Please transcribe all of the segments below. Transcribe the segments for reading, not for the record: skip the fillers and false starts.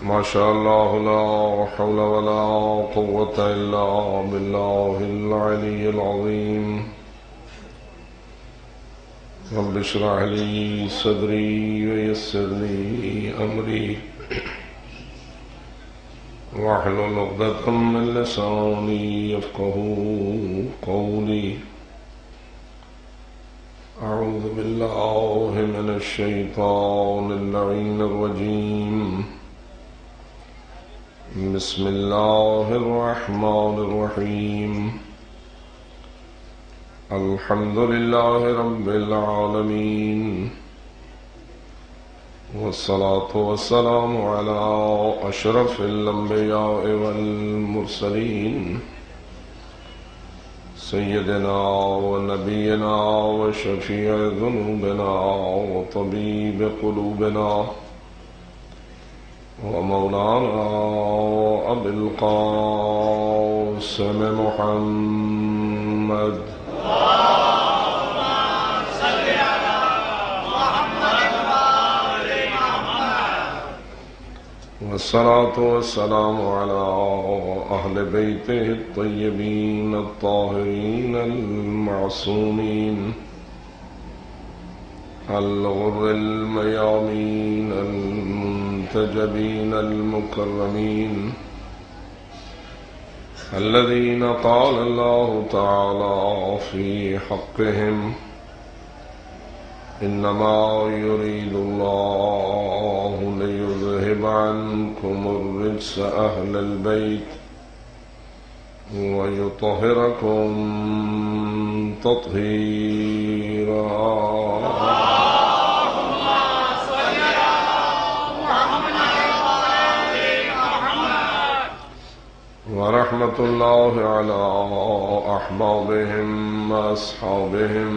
ما شاء الله لا حول ولا قوة إلا بالله العلي العظيم. رب اشرح لي صدري ويسر لي أمري واحلل عقدة من لساني يفقهوا قولي. أعوذ بالله من الشيطان اللعين الرجيم. بسم الله الرحمن الرحيم. الحمد لله رب العالمين، والصلاة والسلام على أشرف الأنبياء والمرسلين سيدنا ونبينا وشفيع ذنوبنا وطبيب قلوبنا ومولانا أبي القاسم محمد والصلاة والسلام على أهل بيته الطيبين الطاهرين المعصومين الغر الميامين المنتجبين المكرمين الذين قال الله تعالى في حقهم: إنما يريد الله ليذهب عنكم الرجس أهل البيت ويطهركم تطهيرا. اللهم صل على محمد وآل محمد. ورحمة الله على أحبابهم وأصحابهم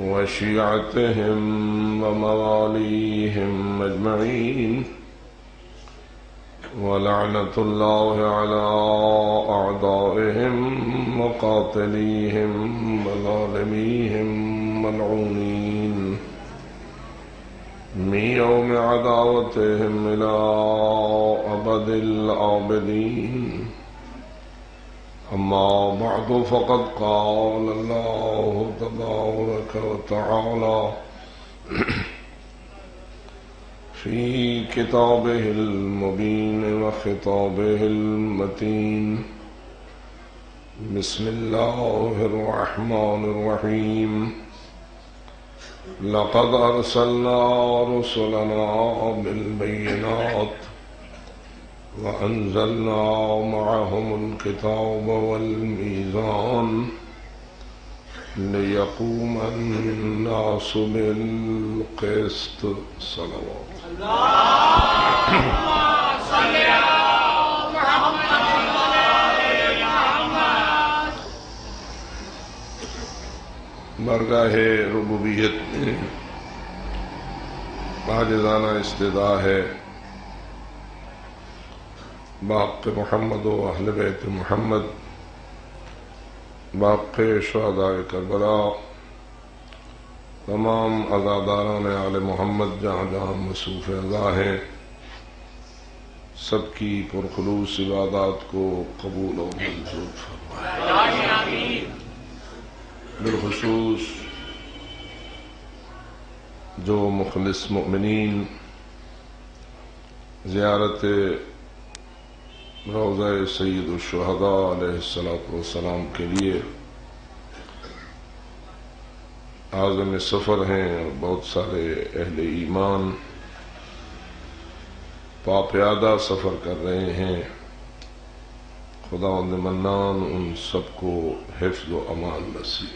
وشيعتهم ومواليهم أجمعين، ولعنة الله على أعدائهم وقاتليهم وظالميهم ملعونين من يوم عداوتهم إلى أبد الآبدين. أما بعد، فقد قال الله تبارك وتعالى في كتابه المبين وخطابه المتين: بسم الله الرحمن الرحيم. لقد أرسلنا رسلنا بالبينات وأنزلنا معهم الكتاب والميزان ليقوم الناس بالقسط. صلوات اللهم صل على محمد وآل محمد. برگاہ ربوبیت میں عاجزانہ استدعا ہے باق محمد و اہل بیت محمد، باق شہداء کربلا، تمام عزاداران آل محمد جہاں جہاں مصروف عزا ہیں، سب کی پرخلوص عبادات کو قبول و منظور فرمائے. بالخصوص جو مخلص مؤمنین زیارت روضہ سید الشہداء علیہ السلام کے لیے عازم سفر ہیں، اور بہت سارے اہل ایمان پاپیادہ سفر کر رہے ہیں، خداوند منان ان سب کو حفظ و امان نصیب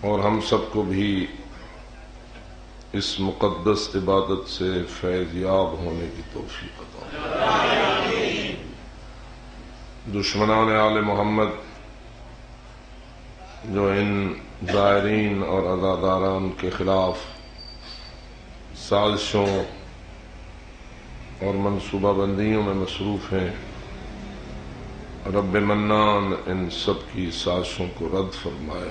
اور ہم سب کو بھی اس مقدس عبادت سے فیض یاب ہونے کی توفیق عطا. دشمنان آل محمد جو ان زائرین اور عزاداران کے خلاف سازشوں اور منصوبہ بندیوں میں مصروف ہیں، رب منان ان سب کی سازشوں کو رد فرمائے،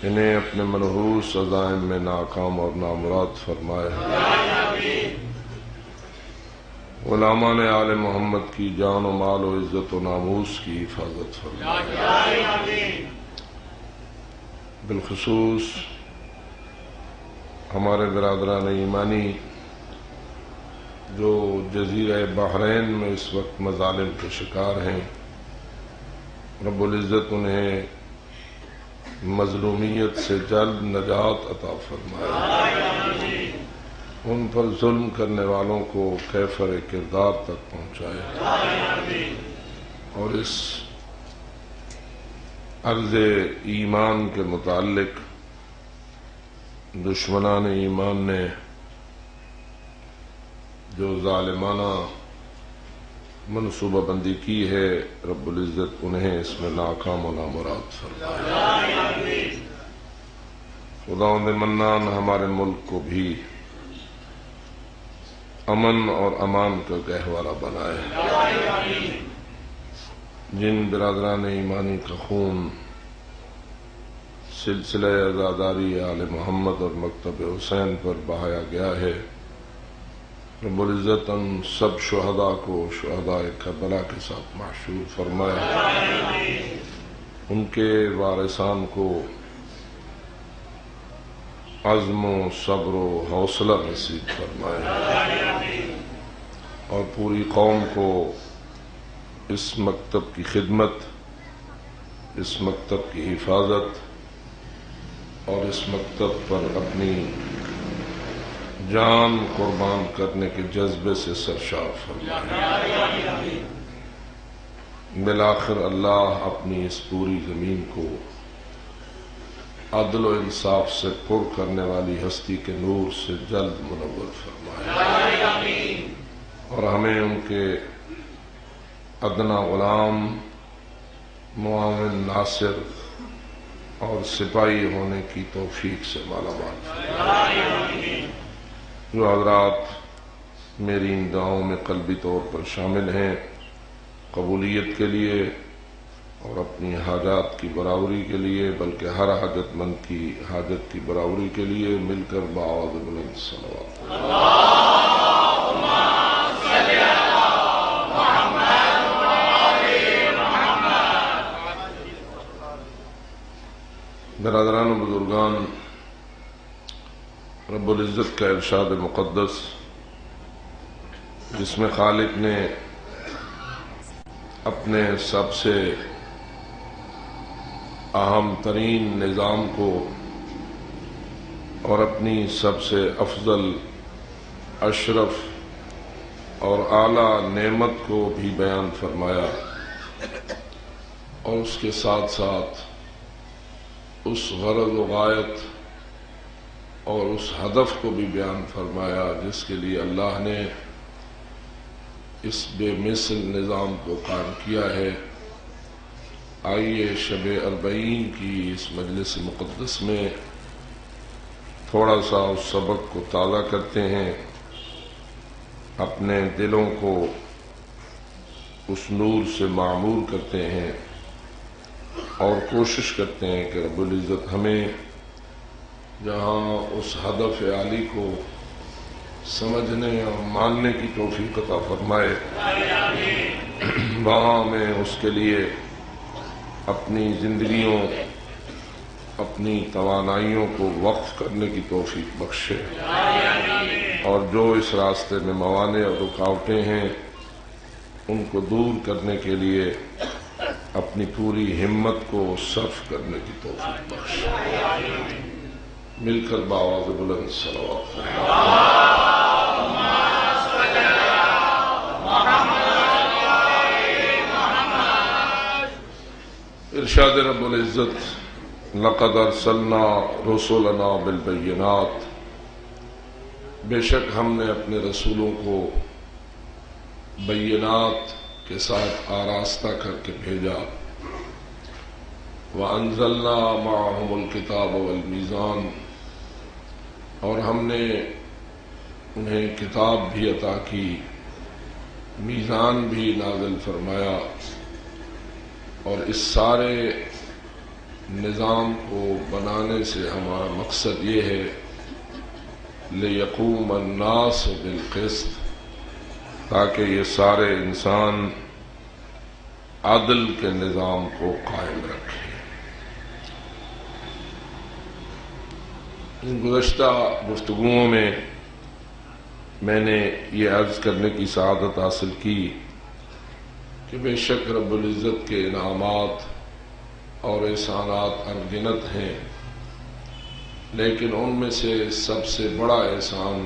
انہیں اپنے منحوس عزائم میں ناکام اور نامراد فرمائے۔ غلامان آل محمد کی جان و مال و عزت و ناموس کی حفاظت فرمائے۔ بالخصوص ہمارے برادران ایمانی جو جزیرہ بحرین میں اس وقت مظالم کے شکار ہیں، رب العزت انہیں مظلومیت سے جلد نجات عطا فرمائے، ان پر ظلم کرنے والوں کو کیفر کردار تک پہنچائے، اور اس عرض ایمان کے متعلق دشمنان ایمان نے جو ظالمانہ منصوبہ بندی کی ہے، رب العزت انہیں اس میں ناکام و نامراد فرمائے۔ خداوند منان ہمارے ملک کو بھی امن اور امان کا گہوارہ بنائے۔ جن برادران ایمانی کا خون سلسلہ عزاداری آل محمد اور مکتب حسین پر بہایا گیا ہے، رب العزت ان سب شہداء کو شہداء کربلا کے ساتھ محشور فرمائے، ان کے وارثان کو عزم و صبر و حوصلہ نصیب فرمائے، اور پوری قوم کو اس مکتب کی خدمت، اس مکتب کی حفاظت اور اس مکتب پر اپنی جان قربان کرنے کے جذبے سے سرشار فرمائے۔ بالآخر اللہ اپنی اس پوری زمین کو عدل و انصاف سے پر کرنے والی ہستی کے نور سے جلد منور فرمائے، اور ہمیں ان کے ادنا غلام، معاون، ناصر اور سپاہی ہونے کی توفیق سے مالا مال فرمائے۔ جو حضرات میری ان دعاؤں میں قلبی طور پر شامل ہیں، قبولیت کے لیے اور اپنی حاجات کی برابری کے لیے، بلکہ ہر حاجت مند کی حاجت کی برابری کے لیے مل کر بآواز بلند صلوات برادران و بزرگان، رب العزت کا ارشاد مقدس جس میں خالق نے اپنے سب سے اہم ترین نظام کو اور اپنی سب سے افضل، اشرف اور اعلیٰ نعمت کو بھی بیان فرمایا، اور اس کے ساتھ ساتھ اس غرض و غایت اور اس ہدف کو بھی بیان فرمایا جس کے لیے اللہ نے اس بے مثل نظام کو قائم کیا ہے۔ آئیے شب اربعین کی اس مجلس مقدس میں تھوڑا سا اس سبق کو تازہ کرتے ہیں، اپنے دلوں کو اس نور سے معمور کرتے ہیں، اور کوشش کرتے ہیں کہ رب العزت ہمیں جہاں اس ہدف عالی کو سمجھنے اور ماننے کی توفیق عطا فرمائے، وہاں ہمیں اس کے لیے اپنی زندگیوں، اپنی توانائیوں کو وقف کرنے کی توفیق بخشے، اور جو اس راستے میں موانع اور رکاوٹیں ہیں ان کو دور کرنے کے لیے اپنی پوری ہمت کو صرف کرنے کی توفیق بخشے۔ مل کر بآواز بلند صلوات ارشاد رب العزت، لقد ارسلنا رسولنا بالبینات، بے شک ہم نے اپنے رسولوں کو بینات کے ساتھ آراستہ کر کے بھیجا، وَأَنزَلْنَا مَعَهُمُ الْكِتَابَ وَالْمِيزَانَ، اور ہم نے انہیں کتاب بھی عطا کی، میزان بھی نازل فرمایا، اور اس سارے نظام کو بنانے سے ہمارا مقصد یہ ہے لِيَقُومَ النَّاسُ بِالْقِسْطِ، تاکہ یہ سارے انسان عدل کے نظام کو قائم رکھیں۔ ان گزشتہ گفتگوؤں میں نے یہ عرض کرنے کی سعادت حاصل کی کہ بے شک رب العزت کے انعامات اور احسانات انگنت ہیں، لیکن ان میں سے سب سے بڑا احسان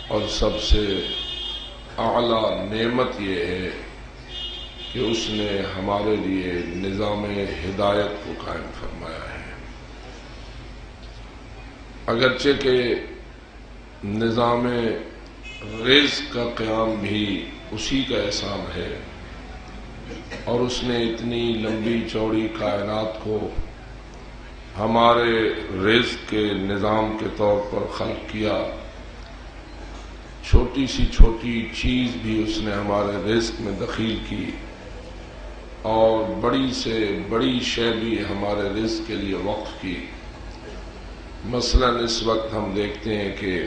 اور سب سے اعلیٰ نعمت یہ ہے کہ اس نے ہمارے لیے نظام ہدایت کو قائم فرمایا ہے۔ اگرچہ کہ نظام رزق کا قیام بھی اسی کا احسان ہے، اور اس نے اتنی لمبی چوڑی کائنات کو ہمارے رزق کے نظام کے طور پر خلق کیا، چھوٹی سی چھوٹی چیز بھی اس نے ہمارے رزق میں دخیل کی، اور بڑی سے بڑی شے بھی ہمارے رزق کے لیے وقف کی۔ مثلا اس وقت ہم دیکھتے ہیں کہ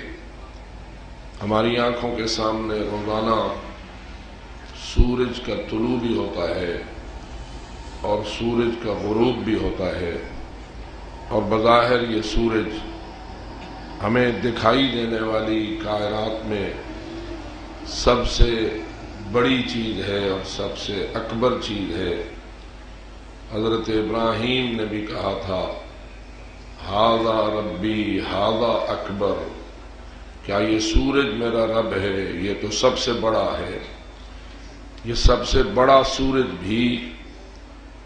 ہماری آنکھوں کے سامنے روزانہ سورج کا طلوع بھی ہوتا ہے اور سورج کا غروب بھی ہوتا ہے، اور بظاہر یہ سورج ہمیں دکھائی دینے والی کائنات میں سب سے بڑی چیز ہے اور سب سے اکبر چیز ہے۔ حضرت ابراہیم نے بھی کہا تھا ھذا ربی ھذا اکبر، کیا یہ سورج میرا رب ہے، یہ تو سب سے بڑا ہے۔ یہ سب سے بڑا سورج بھی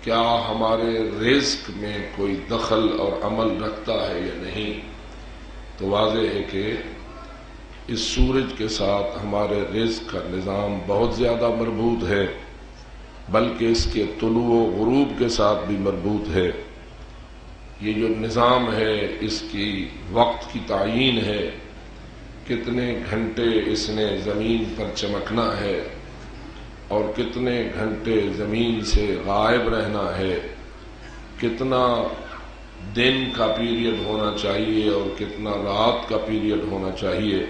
کیا ہمارے رزق میں کوئی دخل اور عمل رکھتا ہے یا نہیں؟ تو واضح ہے کہ اس سورج کے ساتھ ہمارے رزق کا نظام بہت زیادہ مربوط ہے، بلکہ اس کے طلوع و غروب کے ساتھ بھی مربوط ہے۔ یہ جو نظام ہے اس کی وقت کی تعیین ہے، کتنے گھنٹے اس نے زمین پر چمکنا ہے اور کتنے گھنٹے زمین سے غائب رہنا ہے، کتنا دن کا پیریڈ ہونا چاہیے اور کتنا رات کا پیریڈ ہونا چاہیے،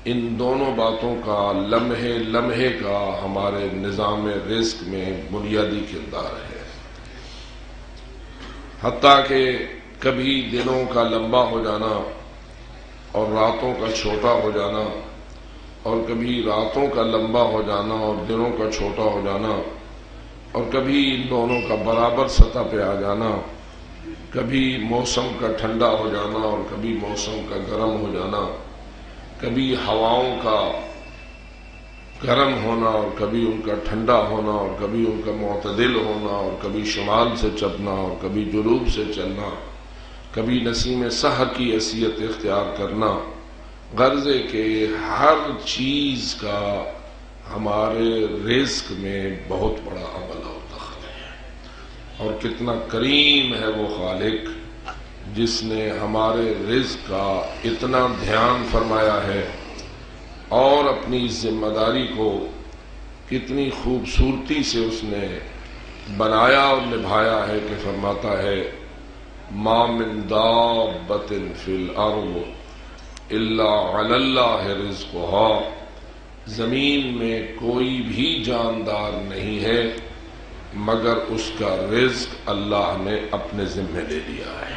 ان دونوں باتوں کا لمحے لمحے کا ہمارے نظام رزق میں بنیادی کردار ہے۔ حتیٰ کہ کبھی دنوں کا لمبا ہو جانا اور راتوں کا چھوٹا ہو جانا، اور کبھی راتوں کا لمبا ہو جانا اور دنوں کا چھوٹا ہو جانا، اور کبھی ان دونوں کا برابر سطح پہ آ جانا، کبھی موسم کا ٹھنڈا ہو جانا اور کبھی موسم کا گرم ہو جانا، کبھی ہواؤں کا گرم ہونا اور کبھی ان کا ٹھنڈا ہونا، اور کبھی ان کا معتدل ہونا، اور کبھی شمال سے چلنا اور کبھی جنوب سے چلنا، کبھی نسیم سحر کی حیثیت اختیار کرنا، غرض ہے کہ ہر چیز کا ہمارے رزق میں بہت بڑا عمل اور دخل ہے۔ اور کتنا کریم ہے وہ خالق جس نے ہمارے رزق کا اتنا دھیان فرمایا ہے، اور اپنی ذمہ داری کو کتنی خوبصورتی سے اس نے بنایا اور نبھایا ہے کہ فرماتا ہے ما من دابۃ فی الارض الا علی اللہ رزقها، زمین میں کوئی بھی جاندار نہیں ہے مگر اس کا رزق اللہ نے اپنے ذمہ لے لیا ہے۔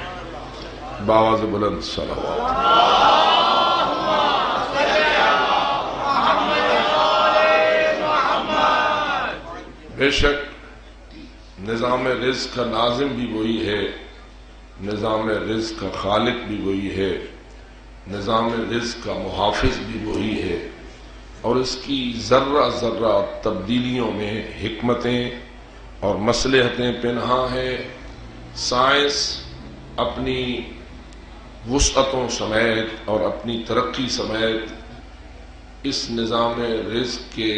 باواز بلند صلوات۔ بے شک نظام رزق کا ناظم بھی وہی ہے، نظام رزق کا خالق بھی وہی ہے، نظام رزق کا محافظ بھی وہی ہے، اور اس کی ذرہ ذرہ تبدیلیوں میں حکمتیں اور مصلحتیں پنہاں ہیں۔ سائنس اپنی وسعتوں سمیت اور اپنی ترقی سمیت اس نظام رزق کے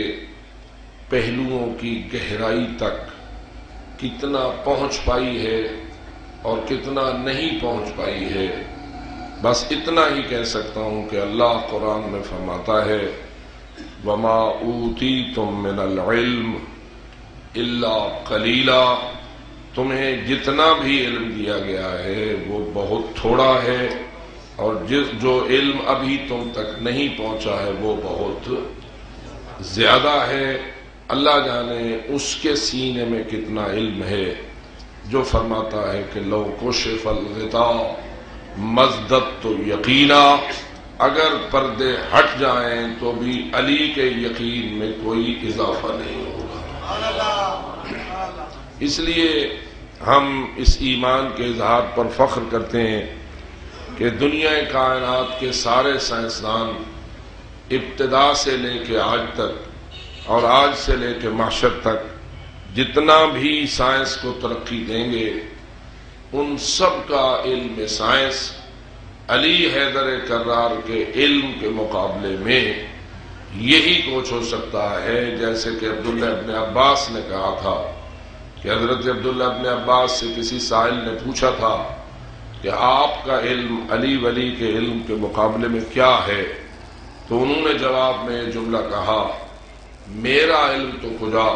پہلوؤں کی گہرائی تک کتنا پہنچ پائی ہے اور کتنا نہیں پہنچ پائی ہے، بس اتنا ہی کہہ سکتا ہوں کہ اللہ قرآن میں فرماتا ہے وَمَا أُوتِيتُم مِّنَ الْعِلْمِ إِلَّا قَلِيلًا، تمہیں جتنا بھی علم دیا گیا ہے وہ بہت تھوڑا ہے، اور جو علم ابھی تم تک نہیں پہنچا ہے وہ بہت زیادہ ہے۔ اللہ جانے اس کے سینے میں کتنا علم ہے جو فرماتا ہے کہ لو کشف الغطاء مزددت یقینا، اگر پردے ہٹ جائیں تو بھی علی کے یقین میں کوئی اضافہ نہیں ہوگا۔ اس لیے ہم اس ایمان کے اظہار پر فخر کرتے ہیں کہ دنیا کائنات کے سارے سائنسدان ابتدا سے لے کے آج تک اور آج سے لے کے محشر تک جتنا بھی سائنس کو ترقی دیں گے، ان سب کا علم سائنس علی حیدر کرار کے علم کے مقابلے میں یہی کچھ ہو سکتا ہے، جیسے کہ عبداللہ ابن عباس نے کہا تھا کہ حضرت عبداللہ ابن عباس سے کسی سائل نے پوچھا تھا کہ آپ کا علم علی ولی کے علم کے مقابلے میں کیا ہے، تو انہوں نے جواب میں جملہ کہا، میرا علم تو خدا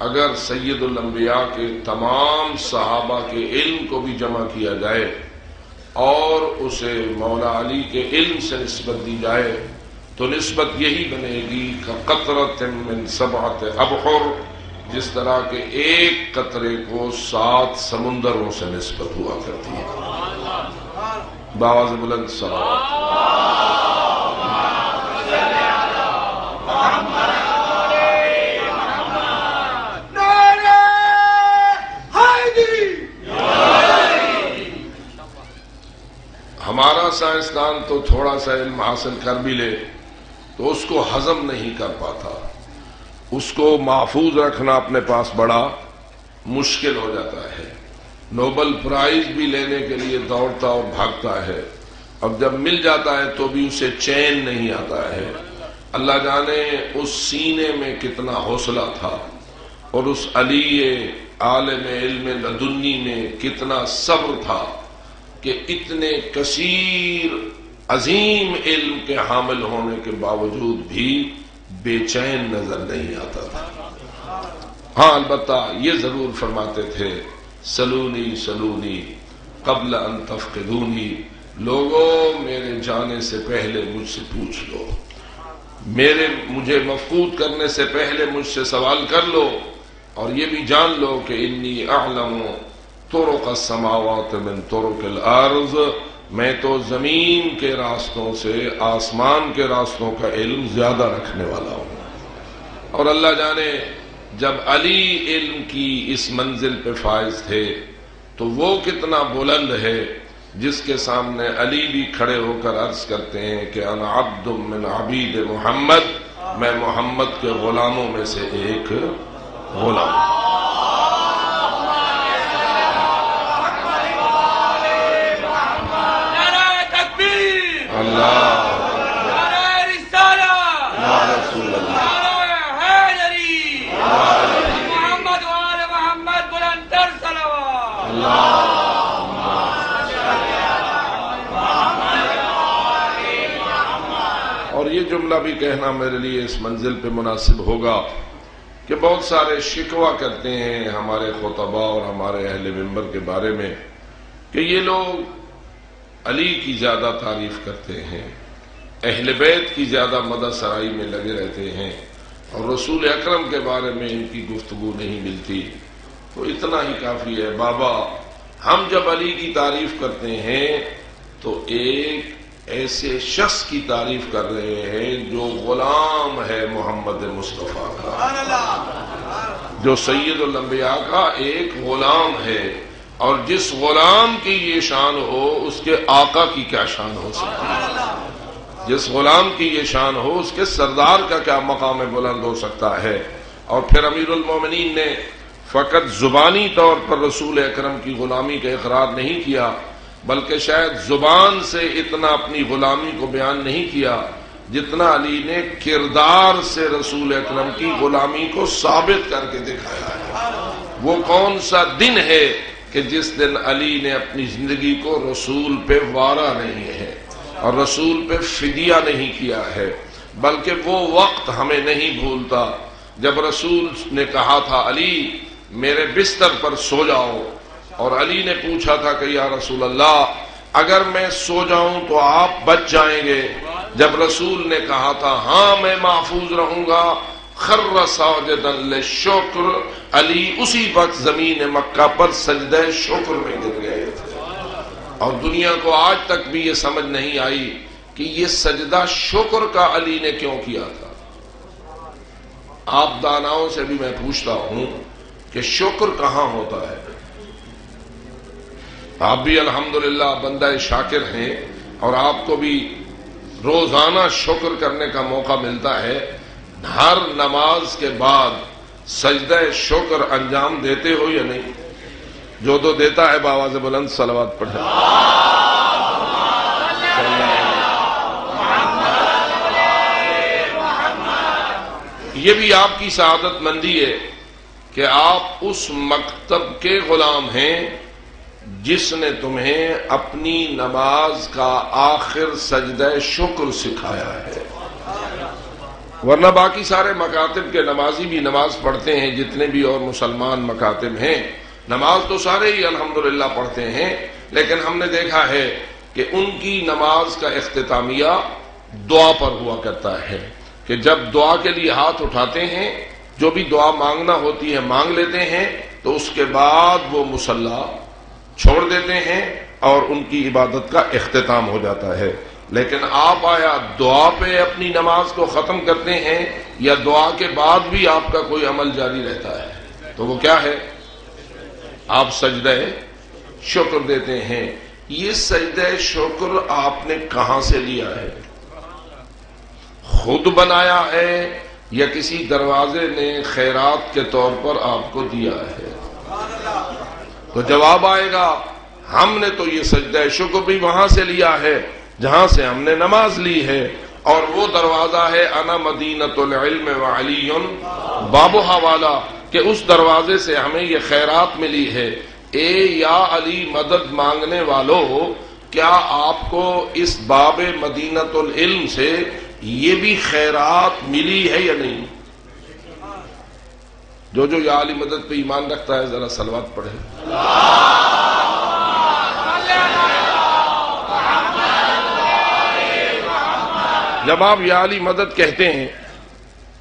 اگر سید الانبیاء کے تمام صحابہ کے علم کو بھی جمع کیا جائے اور اسے مولا علی کے علم سے نسبت دی جائے تو نسبت یہی بنے گی قطرۃ من سبعۃ ابحر، جس طرح کہ ایک قطرے کو 7 سمندروں سے نسبت ہوا کرتی ہے۔ باواز بلند صلوات۔ ہمارا سائنسدان تو تھوڑا سا علم حاصل کر بھی لے تو اس کو ہضم نہیں کر پاتا، اس کو محفوظ رکھنا اپنے پاس بڑا مشکل ہو جاتا ہے۔ نوبل پرائز بھی لینے کے لیے دوڑتا اور بھاگتا ہے، اب جب مل جاتا ہے تو بھی اسے چین نہیں آتا ہے۔ اللہ جانے اس سینے میں کتنا حوصلہ تھا، اور اس علی عالم علم لدنی میں کتنا صبر تھا کہ اتنے کثیر عظیم علم کے حامل ہونے کے باوجود بھی بے چین نظر نہیں آتا تھا۔ ہاں البتہ یہ ضرور فرماتے تھے، سلونی سلونی قبل ان تفقدونی، لوگوں میرے جانے سے پہلے مجھ سے پوچھ لو، مجھے مفقود کرنے سے پہلے مجھ سے سوال کر لو، اور یہ بھی جان لو کہ انی اعلم طرق السماوات من طرق الارض، میں تو زمین کے راستوں سے آسمان کے راستوں کا علم زیادہ رکھنے والا ہوں۔ اور اللہ جانے جب علی علم کی اس منزل پہ فائز تھے تو وہ کتنا بلند ہے جس کے سامنے علی بھی کھڑے ہو کر عرض کرتے ہیں کہ انا عبد من عبید محمد، میں محمد کے غلاموں میں سے ایک غلام۔ اور یہ جملہ بھی کہنا میرے لیے اس منزل پہ مناسب ہوگا کہ بہت سارے شکوہ کرتے ہیں ہمارے خطبہ اور ہمارے اہل منبر کے بارے میں کہ یہ لوگ علی کی زیادہ تعریف کرتے ہیں، اہل بیت کی زیادہ مدح سرائی میں لگے رہتے ہیں، اور رسول اکرم کے بارے میں ان کی گفتگو نہیں ملتی۔ تو اتنا ہی کافی ہے بابا، ہم جب علی کی تعریف کرتے ہیں تو ایک ایسے شخص کی تعریف کر رہے ہیں جو غلام ہے محمد مصطفیٰ کا، جو سید الانبیاء کا ایک غلام ہے، اور جس غلام کی یہ شان ہو اس کے آقا کی کیا شان ہو سکتی ہے، جس غلام کی یہ شان ہو اس کے سردار کا کیا مقام بلند ہو سکتا ہے۔ اور پھر امیر المومنین نے فقط زبانی طور پر رسول اکرم کی غلامی کا اقرار نہیں کیا، بلکہ شاید زبان سے اتنا اپنی غلامی کو بیان نہیں کیا جتنا علی نے کردار سے رسول اکرم کی غلامی کو ثابت کر کے دکھایا ہے۔ وہ کون سا دن ہے کہ جس دن علی نے اپنی زندگی کو رسول پہ وارا نہیں ہے اور رسول پہ فدیہ نہیں کیا ہے، بلکہ وہ وقت ہمیں نہیں بھولتا جب رسول نے کہا تھا علی میرے بستر پر سو جاؤ. اور علی نے پوچھا تھا کہ یا رسول اللہ اگر میں سو جاؤں تو آپ بچ جائیں گے؟ جب رسول نے کہا تھا ہاں میں محفوظ رہوں گا، خر ساجدا للشکر، علی اسی وقت زمین مکہ پر سجدہ شکر میں گر گئے تھے. اور دنیا کو آج تک بھی یہ سمجھ نہیں آئی کہ یہ سجدہ شکر کا علی نے کیوں کیا تھا. آپ داناؤں سے بھی میں پوچھتا ہوں کہ شکر کہاں ہوتا ہے؟ آپ بھی الحمدللہ بندہ شاکر ہیں اور آپ کو بھی روزانہ شکر کرنے کا موقع ملتا ہے. ہر نماز کے بعد سجدہ شکر انجام دیتے ہو یا نہیں؟ جو تو دیتا ہے بآواز بلند صلوات پڑھے. یہ بھی آپ کی سعادت مندی ہے کہ آپ اس مکتب کے غلام ہیں جس نے تمہیں اپنی نماز کا آخر سجدہ شکر سکھایا ہے. ورنہ باقی سارے مکاتب کے نمازی بھی نماز پڑھتے ہیں، جتنے بھی اور مسلمان مکاتب ہیں نماز تو سارے ہی الحمدللہ پڑھتے ہیں، لیکن ہم نے دیکھا ہے کہ ان کی نماز کا اختتامیہ دعا پر ہوا کرتا ہے کہ جب دعا کے لیے ہاتھ اٹھاتے ہیں، جو بھی دعا مانگنا ہوتی ہے مانگ لیتے ہیں، تو اس کے بعد وہ مصلی چھوڑ دیتے ہیں اور ان کی عبادت کا اختتام ہو جاتا ہے. لیکن آپ آیا دعا پہ اپنی نماز کو ختم کرتے ہیں یا دعا کے بعد بھی آپ کا کوئی عمل جاری رہتا ہے؟ تو وہ کیا ہے؟ آپ سجدہ شکر دیتے ہیں. یہ سجدہ شکر آپ نے کہاں سے لیا ہے؟ خود بنایا ہے یا کسی دروازے نے خیرات کے طور پر آپ کو دیا ہے؟ تو جواب آئے گا ہم نے تو یہ سجدہ شکر بھی وہاں سے لیا ہے جہاں سے ہم نے نماز لی ہے، اور وہ دروازہ ہے انا مدینۃ العلم وعلی بابھا والا، کہ اس دروازے سے ہمیں یہ خیرات ملی ہے. اے یا علی مدد مانگنے والو، کیا آپ کو اس باب مدینۃ العلم سے یہ بھی خیرات ملی ہے یا نہیں؟ جو یا علی مدد پہ ایمان رکھتا ہے ذرا صلوات پڑھے. جب آپ یا علی مدد کہتے ہیں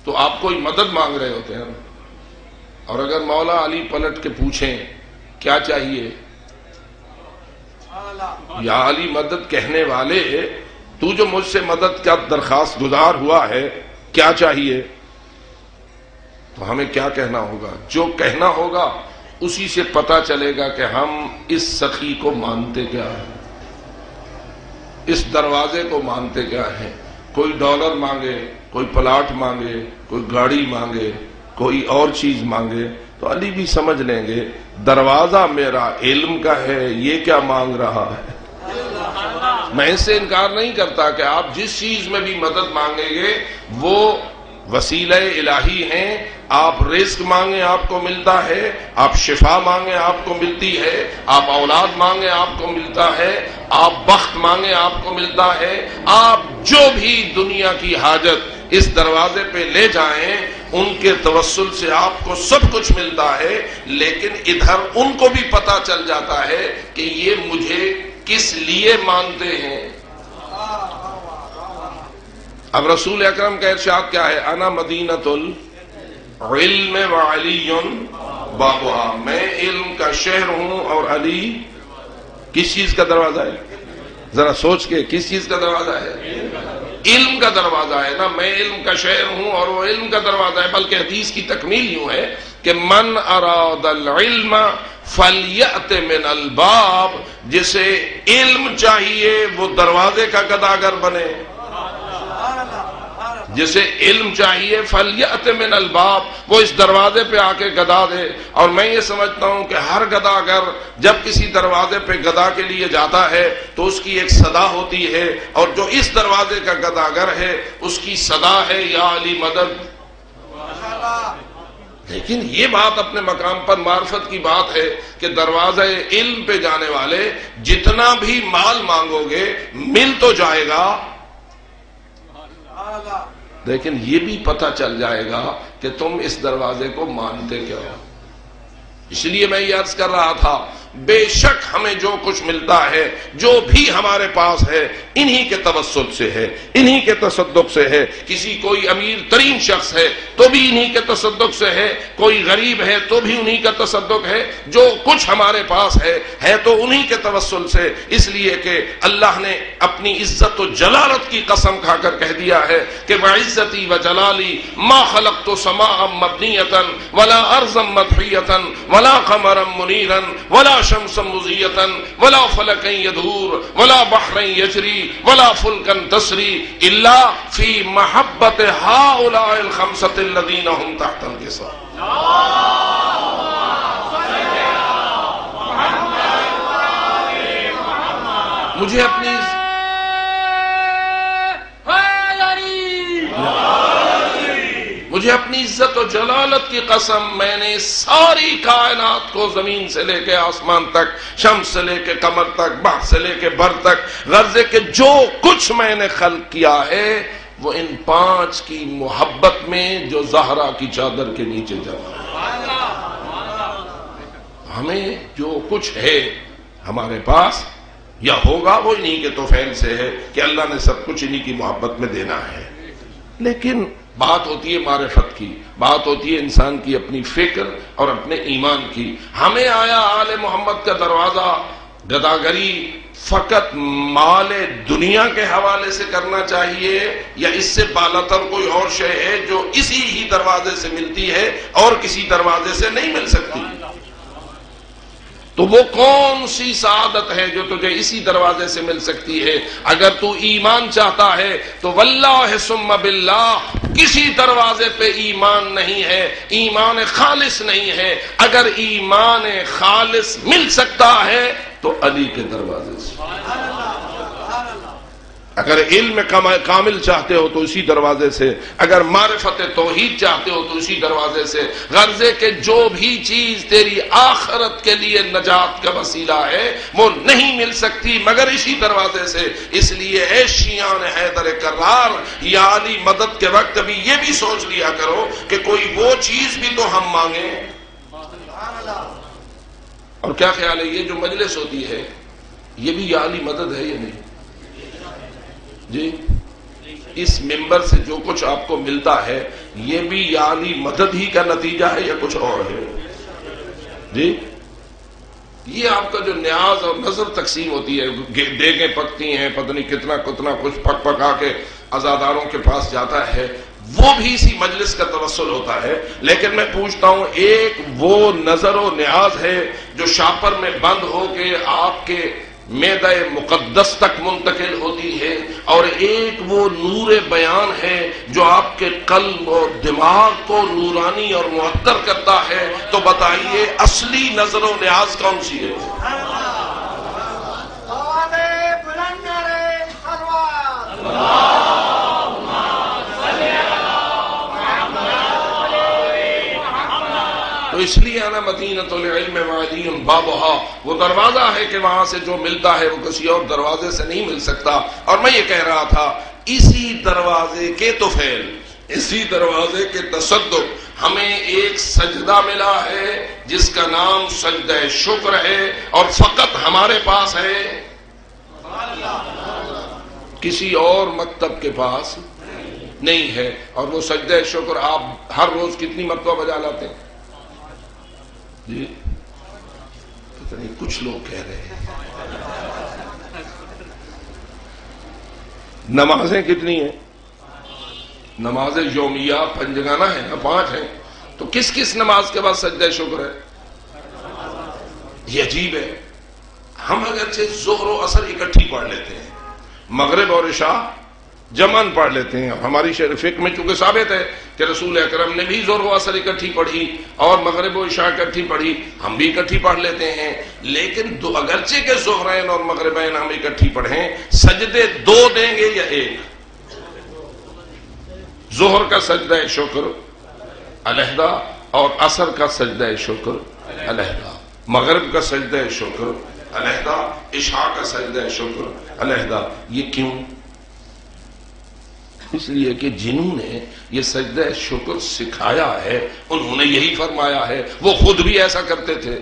تو آپ کوئی مدد مانگ رہے ہوتے ہیں، اور اگر مولا علی پلٹ کے پوچھیں کیا چاہیے، یا علی مدد کہنے والے تو جو مجھ سے مدد کا درخواست گزار ہوا ہے کیا چاہیے، تو ہمیں کیا کہنا ہوگا؟ جو کہنا ہوگا اسی سے پتا چلے گا کہ ہم اس سخی کو مانتے کیا ہیں، اس دروازے کو مانتے کیا ہیں. کوئی ڈالر مانگے، کوئی پلاٹ مانگے، کوئی گاڑی مانگے، کوئی اور چیز مانگے تو علی بھی سمجھ لیں گے دروازہ میرا علم کا ہے، یہ کیا مانگ رہا ہے. میں اس سے انکار نہیں کرتا کہ آپ جس چیز میں بھی مدد مانگیں گے وہ وسیلہ الہی ہیں. آپ رزق مانگیں آپ کو ملتا ہے، آپ شفا مانگیں آپ کو ملتی ہے، آپ اولاد مانگیں آپ کو ملتا ہے، آپ بخت مانگیں آپ کو ملتا ہے. آپ جو بھی دنیا کی حاجت اس دروازے پہ لے جائیں ان کے توسل سے آپ کو سب کچھ ملتا ہے. لیکن ادھر ان کو بھی پتا چل جاتا ہے کہ یہ مجھے کس لیے مانتے ہیں. اب رسول اکرم کا ارشاد کیا ہے؟ انا مدینۃ العلم وعلی بابھا، میں علم کا شہر ہوں اور علی کس چیز کا دروازہ ہے؟ ذرا سوچ کے، کس چیز کا دروازہ ہے؟ علم کا دروازہ ہے نا. میں علم کا شہر ہوں اور وہ علم کا دروازہ ہے. بلکہ حدیث کی تکمیل یوں ہے کہ من اراد العلم فلیأت من الباب، جسے علم چاہیے وہ دروازے کا گداگر بنے. جسے علم چاہیے فلیأت من الباب، وہ اس دروازے پہ آ کے گدا دے. اور میں یہ سمجھتا ہوں کہ ہر گداگر جب کسی دروازے پہ گدا کے لیے جاتا ہے تو اس کی ایک صدا ہوتی ہے، اور جو اس دروازے کا گداگر ہے اس کی صدا ہے یا علی مدد. لیکن یہ بات اپنے مقام پر معرفت کی بات ہے کہ دروازہ علم پہ جانے والے جتنا بھی مال مانگو گے مل تو جائے گا، لیکن یہ بھی پتہ چل جائے گا کہ تم اس دروازے کو مانتے کیا ہو. اس لیے میں یہ عرض کر رہا تھا بے شک ہمیں جو کچھ ملتا ہے، جو بھی ہمارے پاس ہے، انہی کے توسط سے ہے، انہی کے تصدق سے ہے۔ کسی کوئی امیر ترین شخص ہے تو بھی انہی کے تصدق سے ہے، کوئی غریب ہے تو بھی انہی کا تصدق ہے، جو کچھ ہمارے پاس ہے تو انہی کے توسل سے، اس لیے کہ اللہ نے اپنی عزت و جلالت کی قسم کھا کر کہہ دیا ہے کہ وعزتی وجلالی ما خلقت سماء مبنیۃ ولا ارضا مدحیۃ ولا قمرا منیرا ولا شمسا مضیۃ ولا فلکا یدور ولا بحرا یجری ولا فلکا تسری الا فی محبت ہؤلاء الخمسۃ الذین هم تحت القصاء۔ مجھے اپنی عزت و جلالت کی قسم، میں نے ساری کائنات کو زمین سے لے کے آسمان تک، شمس سے لے کے قمر تک، بحر سے لے کے بر تک، غرضے کہ جو کچھ میں نے خلق کیا ہے وہ ان 5 کی محبت میں جو زہرا کی چادر کے نیچے جمع ہے۔ ہمیں جو کچھ ہے ہمارے پاس یا ہوگا وہ انہی کے توفیل سے ہے کہ اللہ نے سب کچھ انہی کی محبت میں دینا ہے۔ لیکن بات ہوتی ہے معرفت کی، بات ہوتی ہے انسان کی اپنی فکر اور اپنے ایمان کی۔ ہمیں آیا آل محمد کا دروازہ گداگری فقط مال دنیا کے حوالے سے کرنا چاہیے، یا اس سے بالاتر کوئی اور شے ہے جو اسی ہی دروازے سے ملتی ہے اور کسی دروازے سے نہیں مل سکتی؟ تو وہ کون سی سعادت ہے جو تجھے اسی دروازے سے مل سکتی ہے؟ اگر تو ایمان چاہتا ہے تو واللہ ثم باللہ کسی دروازے پہ ایمان نہیں ہے، ایمان خالص نہیں ہے۔ اگر ایمان خالص مل سکتا ہے تو علی کے دروازے سے۔ اگر علم کامل چاہتے ہو تو اسی دروازے سے، اگر معرفت توحید چاہتے ہو تو اسی دروازے سے۔ غرضے کہ جو بھی چیز تیری آخرت کے لیے نجات کا وسیلہ ہے وہ نہیں مل سکتی مگر اسی دروازے سے۔ اس لیے اے شیعان حیدر کرار، یا علی مدد کے وقت ابھی یہ بھی سوچ لیا کرو کہ کوئی وہ چیز بھی تو ہم مانگیں۔ اور کیا خیال ہے یہ جو مجلس ہوتی ہے یہ بھی یا علی مدد ہے یا نہیں؟ جی اس ممبر سے جو کچھ آپ کو ملتا ہے یہ بھی یا علی مدد ہی کا نتیجہ ہے یا کچھ اور ہے؟ جی یہ آپ کا جو نیاز اور نظر تقسیم ہوتی ہے، دیگیں پکتی ہیں، پتہ نہیں کتنا کتنا کچھ پک پکا کے عزاداروں کے پاس جاتا ہے، وہ بھی اسی مجلس کا توسل ہوتا ہے۔ لیکن میں پوچھتا ہوں، ایک وہ نظر و نیاز ہے جو شاپر میں بند ہو کے آپ کے معدہ مقدس تک منتقل ہوتی ہے، اور ایک وہ نور بیان ہے جو آپ کے قلب اور دماغ کو نورانی اور معطر کرتا ہے۔ تو بتائیے اصلی نظر و نیاز کون سی ہے؟ تو اس لیے انا مدینۃ العلم وعلی بابھا، وہ دروازہ ہے کہ وہاں سے جو ملتا ہے وہ کسی اور دروازے سے نہیں مل سکتا۔ اور میں یہ کہہ رہا تھا اسی دروازے کے طفیل، اسی دروازے کے تصدق ہمیں ایک سجدہ ملا ہے جس کا نام سجدہ شکر ہے، اور فقط ہمارے پاس ہے، کسی اور مکتب کے پاس نہیں ہے۔ اور وہ سجدہ شکر آپ ہر روز کتنی مرتبہ بجا لاتے ہیں؟ جی پتہ نہیں کچھ لوگ کہہ رہے ہیں۔ نمازیں کتنی ہیں؟ نماز یومیہ پنجگانہ ہے نا، 5 ہیں، تو کس کس نماز کے بعد سجدہ شکر ہے؟ یہ عجیب ہے۔ ہم اگرچہ ظہر و عصر اکٹھی پڑھ لیتے ہیں، مغرب اور عشاء جمعن پڑھ لیتے ہیں، ہماری فقہ میں چونکہ ثابت ہے کہ رسول اکرم نے بھی ظہر و عصر اکٹھی پڑھی اور مغرب و عشاء اکٹھی پڑھی، ہم بھی اکٹھی پڑھ لیتے ہیں۔ لیکن اگرچہ کہ ظہرین اور مغربین ہم اکٹھی پڑھیں، سجدے 2 دیں گے یا 1؟ ظہر کا سجدہ شکر علیحدہ اور عصر کا سجدہ شکر علیحدہ، مغرب کا سجدہ شکر علیحدہ، عشاء کا سجدہ شکر علیحدہ۔ یہ کیوں؟ اس لیے کہ جنہوں نے یہ سجدہ شکر سکھایا ہے انہوں نے یہی فرمایا ہے، وہ خود بھی ایسا کرتے تھے۔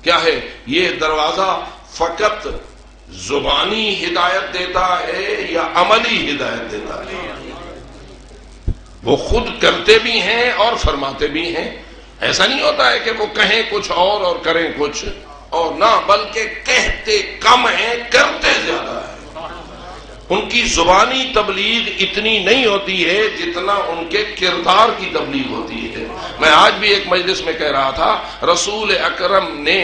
کیا ہے یہ دروازہ؟ فقط زبانی ہدایت دیتا ہے یا عملی ہدایت دیتا ہے؟ وہ خود کرتے بھی ہیں اور فرماتے بھی ہیں۔ ایسا نہیں ہوتا ہے کہ وہ کہیں کچھ اور کریں کچھ اور، نہ، بلکہ کہتے کم ہیں کرتے زیادہ ہیں۔ ان کی زبانی تبلیغ اتنی نہیں ہوتی ہے جتنا ان کے کردار کی تبلیغ ہوتی ہے۔ میں آج بھی ایک مجلس میں کہہ رہا تھا، رسول اکرم نے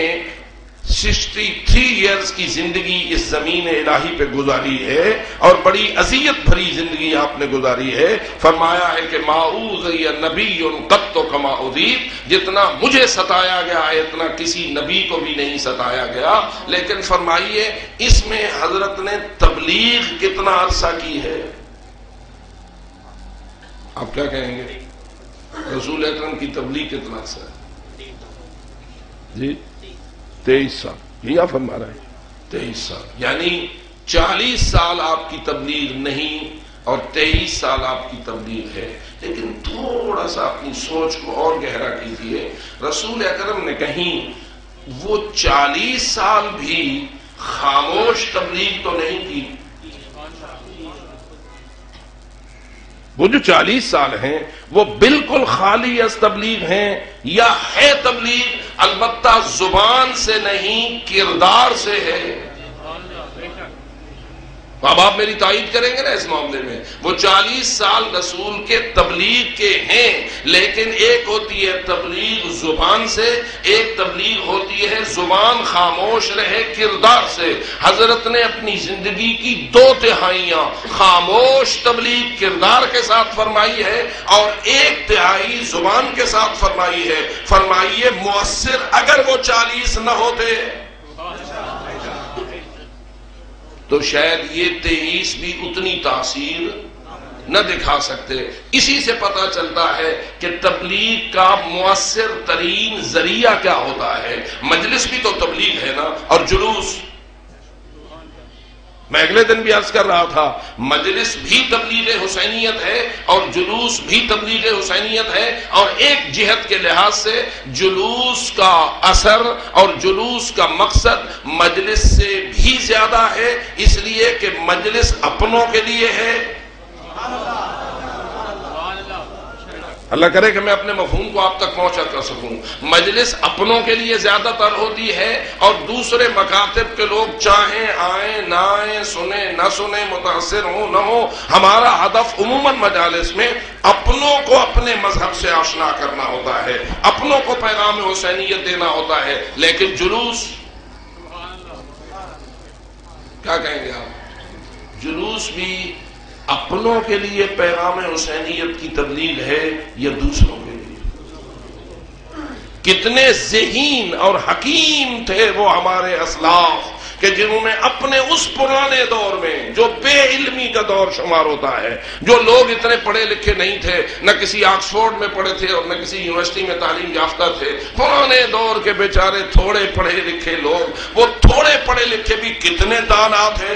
63 ایئرز کی زندگی اس زمین الہی پہ گزاری ہے اور بڑی اذیت بھری زندگی آپ نے گزاری ہے۔ فرمایا ہے کہ ما اوذی نبی قط کما اذیت، جتنا مجھے ستایا گیا ہے اتنا کسی نبی کو بھی نہیں ستایا گیا۔ لیکن فرمائیے اس میں حضرت نے تبلیغ کتنا عرصہ کی ہے؟ آپ کیا کہیں گے؟ رسول اکرم کی تبلیغ کتنا عرصہ ہے؟ جی 23 سال، یہ آپ فرما رہے ہیں 23 سال، یعنی 40 سال آپ کی تبلیغ نہیں اور 23 سال آپ کی تبلیغ ہے۔ لیکن تھوڑا سا اپنی سوچ کو اور گہرا کیجیے، رسول اکرم نے کہیں وہ 40 سال بھی خاموش تبلیغ تو نہیں کی؟ وہ جو 40 سال ہیں وہ بالکل خالی از تبلیغ ہیں یا ہے تبلیغ، البتہ زبان سے نہیں کردار سے ہے؟ اب آپ میری تائید کریں گے نا اس معاملے میں۔ وہ 40 سال رسول کے تبلیغ کے ہیں، لیکن ایک ہوتی ہے تبلیغ زبان سے، ایک تبلیغ ہوتی ہے زبان خاموش رہے کردار سے۔ حضرت نے اپنی زندگی کی 2/3 خاموش تبلیغ کردار کے ساتھ فرمائی ہے اور 1/3 زبان کے ساتھ فرمائی ہے۔ فرمائیے مؤثر اگر وہ 40 نہ ہوتے تو شاید یہ 23 بھی اتنی تاثیر نہ دکھا سکتے۔ اسی سے پتہ چلتا ہے کہ تبلیغ کا مؤثر ترین ذریعہ کیا ہوتا ہے۔ مجلس بھی تو تبلیغ ہے نا، اور جلوس۔ میں اگلے دن بھی عرض کر رہا تھا، مجلس بھی تبلیغ حسینیت ہے اور جلوس بھی تبلیغ حسینیت ہے، اور ایک جہت کے لحاظ سے جلوس کا اثر اور جلوس کا مقصد مجلس سے بھی زیادہ ہے، اس لیے کہ مجلس اپنوں کے لیے ہے۔ اللہ کرے کہ میں اپنے مفہوم کو آپ تک پہنچا کر سکوں۔ مجلس اپنوں کے لیے زیادہ تر ہوتی ہے اور دوسرے مکاتب کے لوگ چاہیں آئیں نہ آئیں، سنیں نہ سنیں، متاثر ہوں نہ ہوں، ہمارا ہدف عموماً مجالس میں اپنوں کو اپنے مذہب سے آشنا کرنا ہوتا ہے، اپنوں کو پیغام حسینیت دینا ہوتا ہے۔ لیکن جلوس کیا کہیں گے آپ؟ جلوس بھی اپنوں کے لیے پیغام حسینیت کی تبلیغ ہے یا دوسروں کے لیے؟ کتنے ذہین اور حکیم تھے وہ ہمارے اسلاف کہ جنہوں نے اپنے اس پرانے دور میں جو بے علمی کا دور شمار ہوتا ہے، جو لوگ اتنے پڑھے لکھے نہیں تھے، نہ کسی آکسفورڈ میں پڑھے تھے اور نہ کسی یونیورسٹی میں تعلیم یافتہ تھے، پرانے دور کے بیچارے تھوڑے پڑھے لکھے لوگ، وہ تھوڑے پڑھے لکھے بھی کتنے دانا تھے،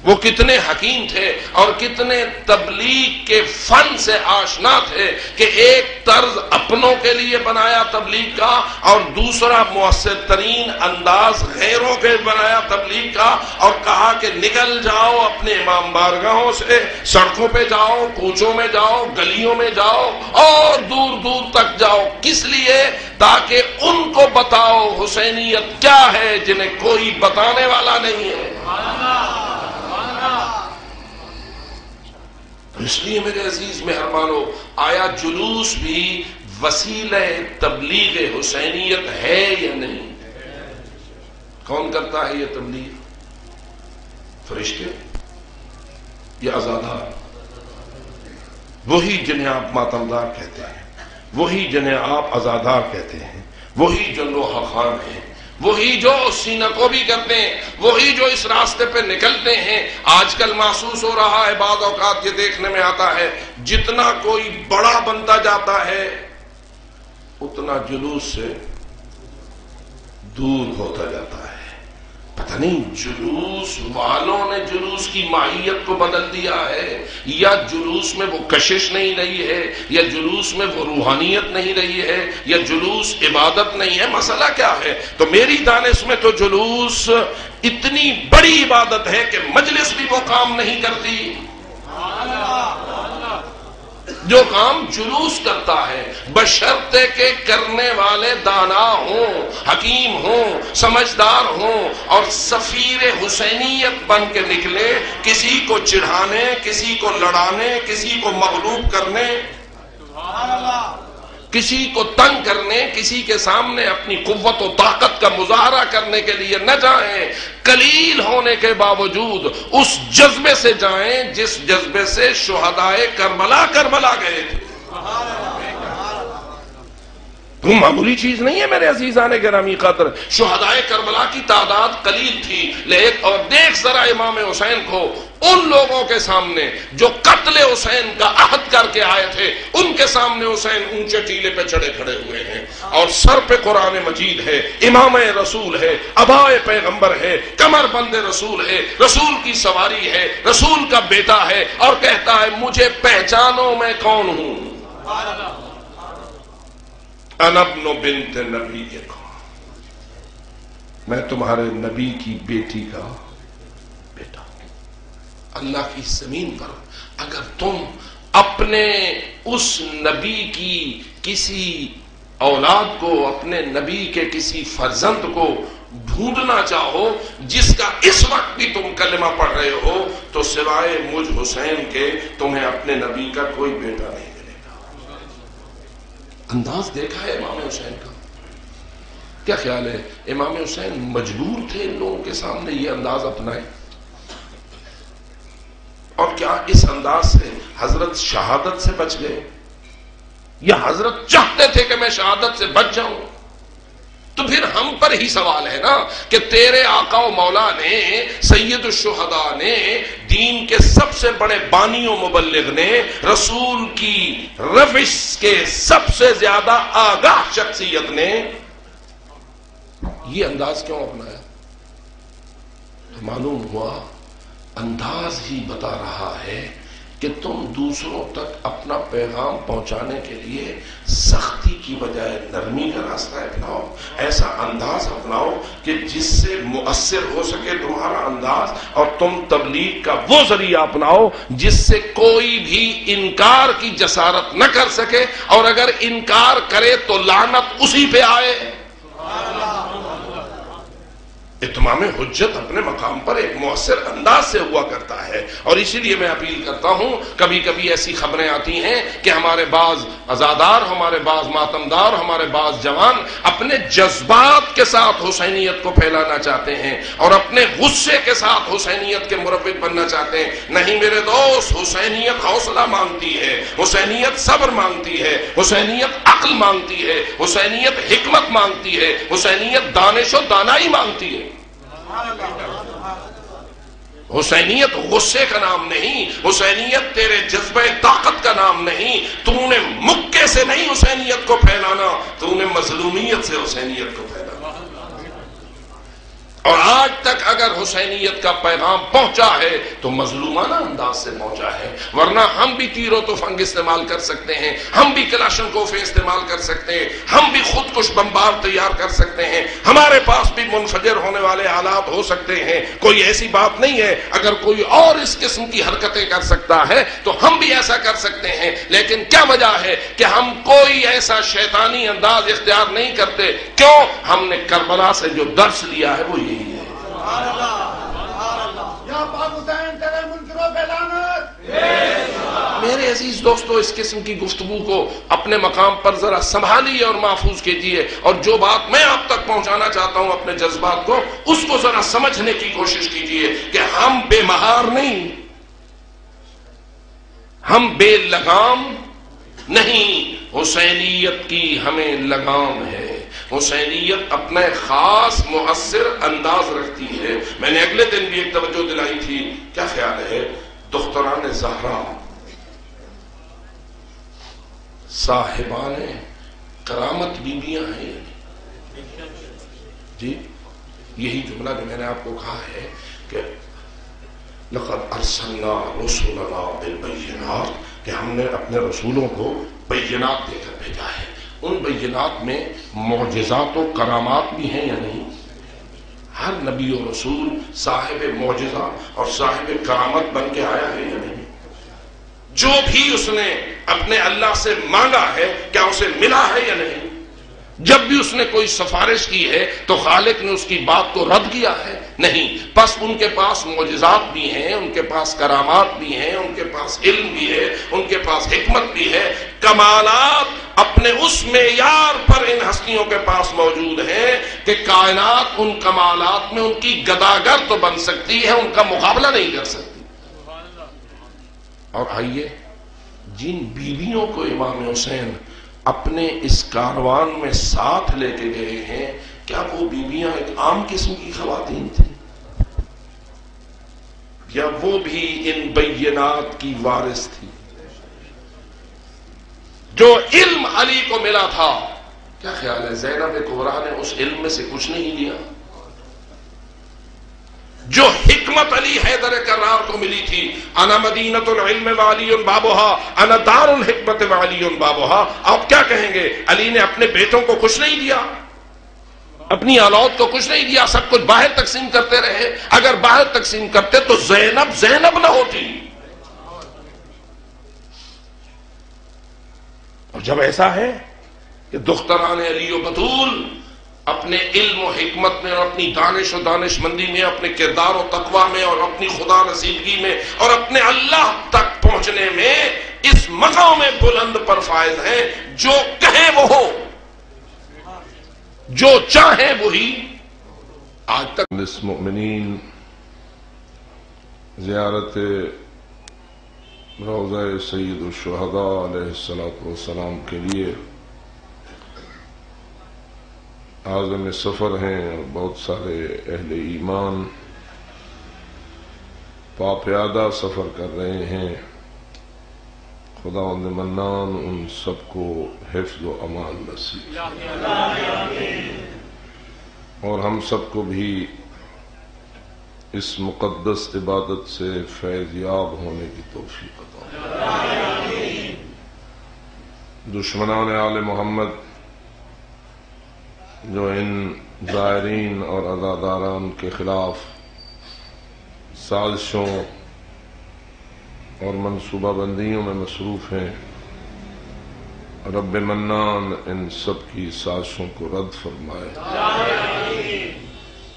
وہ کتنے حکیم تھے اور کتنے تبلیغ کے فن سے آشنا تھے کہ ایک طرز اپنوں کے لیے بنایا تبلیغ کا اور دوسرا مؤثر ترین انداز غیروں کے بنایا تبلیغ کا، اور کہا کہ نکل جاؤ اپنے امام بارگاہوں سے، سڑکوں پہ جاؤ، کوچوں میں جاؤ، گلیوں میں جاؤ اور دور دور تک جاؤ۔ کس لیے؟ تاکہ ان کو بتاؤ حسینیت کیا ہے جنہیں کوئی بتانے والا نہیں ہے۔ اس لیے میرے عزیز مہربانو، آیا جلوس بھی وسیلہ تبلیغ حسینیت ہے یا نہیں؟ کون کرتا ہے یہ تبلیغ؟ فرشتے یا عزادار؟ وہی جنہیں آپ ماتمدار کہتے ہیں، وہی جنہیں آپ عزادار کہتے ہیں، وہی جو لوحہ خان ہیں، وہی جو سینہ کو بھی کرتے ہیں، وہی جو اس راستے پہ نکلتے ہیں۔ آج کل محسوس ہو رہا ہے، بعض اوقات یہ دیکھنے میں آتا ہے، جتنا کوئی بڑا بنتا جاتا ہے اتنا جلوس سے دور ہوتا جاتا ہے۔ پتہ یعنی جلوس والوں نے جلوس کی ماہیت کو بدل دیا ہے، یا جلوس میں وہ کشش نہیں رہی ہے، یا جلوس میں وہ روحانیت نہیں رہی ہے، یا جلوس عبادت نہیں ہے؟ مسئلہ کیا ہے؟ تو میری دانش میں تو جلوس اتنی بڑی عبادت ہے کہ مجلس بھی وہ کام نہیں کرتی جو کام جلوس کرتا ہے، بشرطے کہ کرنے والے دانا ہوں، حکیم ہوں، سمجھدار ہوں اور سفیر حسینیت بن کے نکلے، کسی کو چڑھانے، کسی کو لڑانے، کسی کو مغلوب کرنے، کسی کو تنگ کرنے، کسی کے سامنے اپنی قوت و طاقت کا مظاہرہ کرنے کے لیے نہ جائیں، قلیل ہونے کے باوجود اس جذبے سے جائیں جس جذبے سے شہدائے کربلا گئے تھے۔ تو معمولی چیز نہیں ہے میرے عزیزان گرامی قدر۔ شہدائے کربلا کی تعداد قلیل تھی، لیکن اور دیکھ ذرا امام حسین کو ان لوگوں کے سامنے جو قتل حسین کا عہد کر کے آئے تھے، ان کے سامنے حسین اونچے ٹیلے پہ چڑھے کھڑے ہوئے ہیں اور سر پہ قرآن مجید ہے، امام رسول ہے، ابائے پیغمبر ہے، کمر بند رسول ہے، رسول کی سواری ہے، رسول کا بیٹا ہے، اور کہتا ہے مجھے پہچانو میں کون ہوں، انا ابن بنت نبیکم، میں تمہارے نبی کی بیٹی کا بیٹا ہوں۔ اللہ کی زمین پر اگر تم اپنے اس نبی کی کسی اولاد کو، اپنے نبی کے کسی فرزند کو ڈھونڈنا چاہو جس کا اس وقت بھی تم کلمہ پڑھ رہے ہو، تو سوائے مجھ حسین کے تمہیں اپنے نبی کا کوئی بیٹا نہیں ملے گا۔ انداز دیکھا ہے امام حسین کا؟ کیا خیال ہے امام حسین مجبور تھے ان لوگوں کے سامنے یہ انداز اپنائے؟ اور کیا اس انداز سے حضرت شہادت سے بچ گئے، یا حضرت چاہتے تھے کہ میں شہادت سے بچ جاؤں؟ تو پھر ہم پر ہی سوال ہے نا کہ تیرے آقا و مولا نے، سید الشہداء نے، دین کے سب سے بڑے بانی و مبلغ نے، رسول کی روش کے سب سے زیادہ آگاہ شخصیت نے یہ انداز کیوں اپنایا؟ معلوم ہوا انداز ہی بتا رہا ہے کہ تم دوسروں تک اپنا پیغام پہنچانے کے لیے سختی کی بجائے نرمی کا راستہ اپناؤ، ایسا انداز اپناؤ کہ جس سے مؤثر ہو سکے تمہارا انداز، اور تم تبلیغ کا وہ ذریعہ اپناؤ جس سے کوئی بھی انکار کی جسارت نہ کر سکے، اور اگر انکار کرے تو لعنت اسی پہ آئے۔ اتمام حجت اپنے مقام پر ایک مؤثر انداز سے ہوا کرتا ہے، اور اسی لیے میں اپیل کرتا ہوں، کبھی کبھی ایسی خبریں آتی ہیں کہ ہمارے بعض عزادار، ہمارے بعض ماتمدار، ہمارے بعض جوان اپنے جذبات کے ساتھ حسینیت کو پھیلانا چاہتے ہیں اور اپنے غصے کے ساتھ حسینیت کے مروج بننا چاہتے ہیں۔ نہیں میرے دوست، حسینیت حوصلہ مانگتی ہے، حسینیت صبر مانگتی ہے، حسینیت عقل مانگتی ہے، حسینیت حکمت مانگتی ہے، حسینیت دانش و دانائی مانگتی ہے۔ حسینیت غصے کا نام نہیں، حسینیت تیرے جذبہ طاقت کا نام نہیں، تو نے مکے سے نہیں حسینیت کو پھیلانا، تو نے مظلومیت سے حسینیت کو پھیلانا۔ اور آج تک اگر حسینیت کا پیغام پہنچا ہے تو مظلومانہ انداز سے پہنچا ہے، ورنہ ہم بھی تیر و تفنگ استعمال کر سکتے ہیں، ہم بھی کلاشن کوفیں استعمال کر سکتے ہیں، ہم بھی خود کش بمبار تیار کر سکتے ہیں، ہمارے پاس بھی منفجر ہونے والے آلات ہو سکتے ہیں، کوئی ایسی بات نہیں ہے۔ اگر کوئی اور اس قسم کی حرکتیں کر سکتا ہے تو ہم بھی ایسا کر سکتے ہیں، لیکن کیا وجہ ہے کہ ہم کوئی ایسا شیطانی انداز اختیار نہیں کرتے؟ کیوں؟ ہم نے کربلا سے جو درس لیا ہے وہ یہی ہے۔ میرے عزیز دوستو، اس قسم کی گفتگو کو اپنے مقام پر ذرا سنبھالیے اور محفوظ کیجیے، اور جو بات میں آپ تک پہنچانا چاہتا ہوں اپنے جذبات کو، اس کو ذرا سمجھنے کی کوشش کیجیے کہ ہم بے مہار نہیں، ہم بے لگام نہیں، حسینیت کی ہمیں لگام ہے۔ حسینیت اپنا خاص مؤثر انداز رکھتی ہے۔ میں نے اگلے دن بھی ایک توجہ دلائی تھی، کیا خیال ہے دختران زہرا، صاحبان کرامت بیویاں ہیں جی، یہی جملہ جو میں نے آپ کو کہا ہے کہ لقد ارسلنا رسلنا بالبینات، کہ ہم نے اپنے رسولوں کو بینات دے کر بھیجا ہے. ان بینات میں معجزات و کرامات بھی ہیں یا نہیں؟ ہر نبی و رسول صاحب معجزہ اور صاحب کرامت بن کے آیا ہے یا نہیں؟ جو بھی اس نے اپنے اللہ سے مانگا ہے کیا اسے ملا ہے یا نہیں؟ جب بھی اس نے کوئی سفارش کی ہے تو خالق نے اس کی بات کو رد کیا ہے؟ نہیں. پس ان کے پاس معجزات بھی ہیں، ان کے پاس کرامات بھی ہیں، ان کے پاس علم بھی ہے، ان کے پاس حکمت بھی ہے. کمالات اپنے اس معیار پر ان ہستیوں کے پاس موجود ہیں کہ کائنات ان کمالات میں ان کی گداگر تو بن سکتی ہے، ان کا مقابلہ نہیں کر سکتی. اور آئیے، جن بیویوں کو امام حسین اپنے اس کاروان میں ساتھ لے کے گئے ہیں، کیا وہ بیویاں ایک عام قسم کی خواتین تھیں یا وہ بھی ان بینات کی وارث تھی؟ جو علم علی کو ملا تھا، کیا خیال ہے زینب کبریٰ نے اس علم میں سے کچھ نہیں لیا؟ جو حکمت علی حیدر کرار کو ملی تھی، انا مدینۃ العلم وعلی بابها، انا دار الحکمت وعلی بابها، آپ کیا کہیں گے؟ علی نے اپنے بیٹوں کو کچھ نہیں دیا، اپنی اولاد کو کچھ نہیں دیا، سب کچھ باہر تقسیم کرتے رہے. اگر باہر تقسیم کرتے تو زینب نہ ہوتی. اور جب ایسا ہے کہ دختران علی و بطول اپنے علم و حکمت میں اور اپنی دانش و دانش مندی میں، اپنے کردار و تقوی میں اور اپنی خدا رسیدگی میں اور اپنے اللہ تک پہنچنے میں اس مقام بلند پر فائز ہیں، جو کہیں وہ ہو، جو چاہیں وہی. آج تک للمؤمنین زیارت روضہ سید الشہداء علیہ السلام کے لیے عازم سفر ہیں اور بہت سارے اہل ایمان پاپیادہ سفر کر رہے ہیں. خداوند منان ان سب کو حفظ و امان نصیب اور ہم سب کو بھی اس مقدس عبادت سے فیض یاب ہونے کی توفیق عطا. دشمنان آل محمد جو ان زائرین اور عزاداران کے خلاف سازشوں اور منصوبہ بندیوں میں مصروف ہیں، رب منان ان سب کی سازشوں کو رد فرمائے.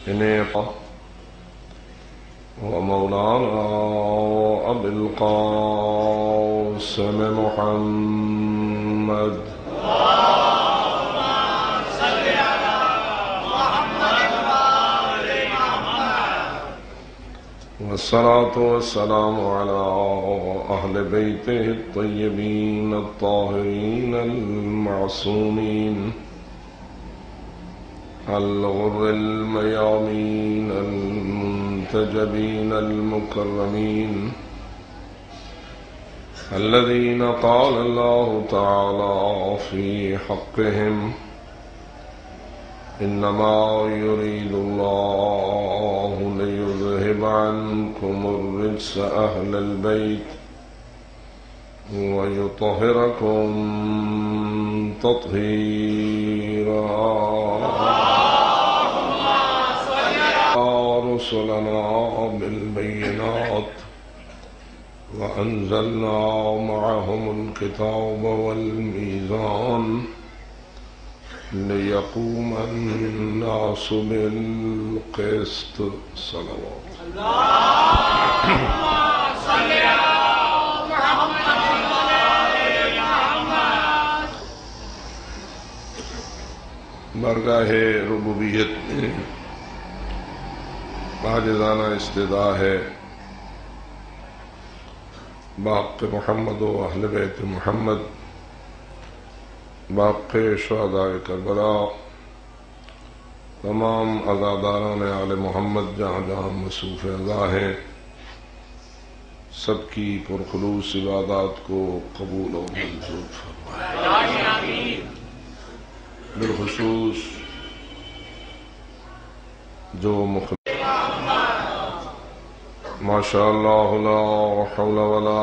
انہیں ومولانا ابی القاسم محمد والصلاة والسلام على أهل بيته الطيبين الطاهرين المعصومين الغر الميامين المنتجبين المكرمين الذين قال الله تعالى في حقهم إنما يريد الله ليذهب عنكم الرجس أهل البيت ويطهركم تطهيرا. رسلنا بالبينات وأنزلنا معهم الكتاب والميزان ليقوم الناس بالقسط. صلوات اللهم صل على محمد وعلى محمد. برگاہ ربوبیت میں عاجزانہ استدعا ہے باق محمد و اہل بیت محمد، باقی شہداء کربلا، تمام عزاداران آل محمد جہاں جہاں مصروف اذا ہیں، سب کی پرخلوص عبادات کو قبول و منظور فرمائے. بالخصوص جو ما شاء الله لا حول ولا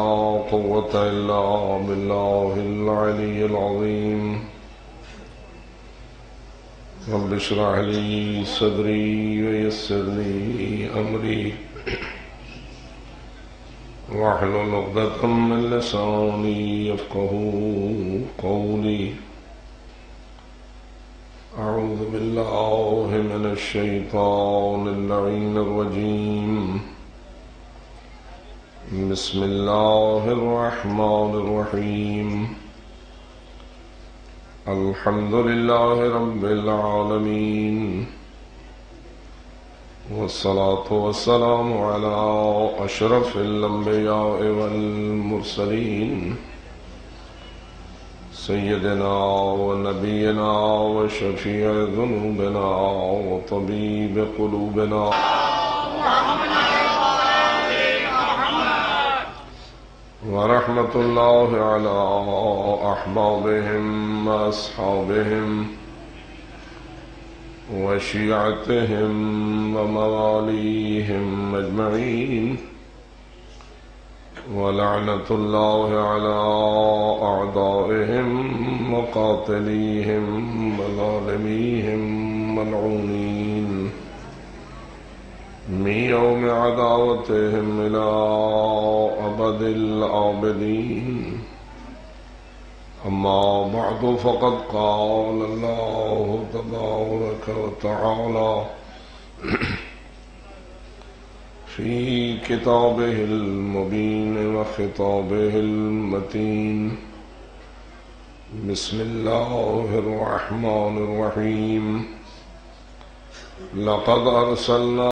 قوة إلا بالله العلي العظيم رب اشرح لي صدري ويسر لي أمري واحلل عقدة من لساني يفقهوا قولي أعوذ بالله من الشيطان اللعين الرجيم بسم الله الرحمن الرحيم الحمد لله رب العالمين والصلاة والسلام على أشرف الأنبياء والمرسلين سيدنا ونبينا وشفيع ذنوبنا وطبيب قلوبنا ورحمة الله على أحبابهم وأصحابهم وشيعتهم ومواليهم أجمعين ولعنة الله على أعدائهم وقاتليهم وظالميهم ملعونين من يوم عداوتهم إلى أبد الآبدين أما بعد فقد قال الله تبارك وتعالى في كتابه المبين وخطابه المتين بسم الله الرحمن الرحيم لقد أرسلنا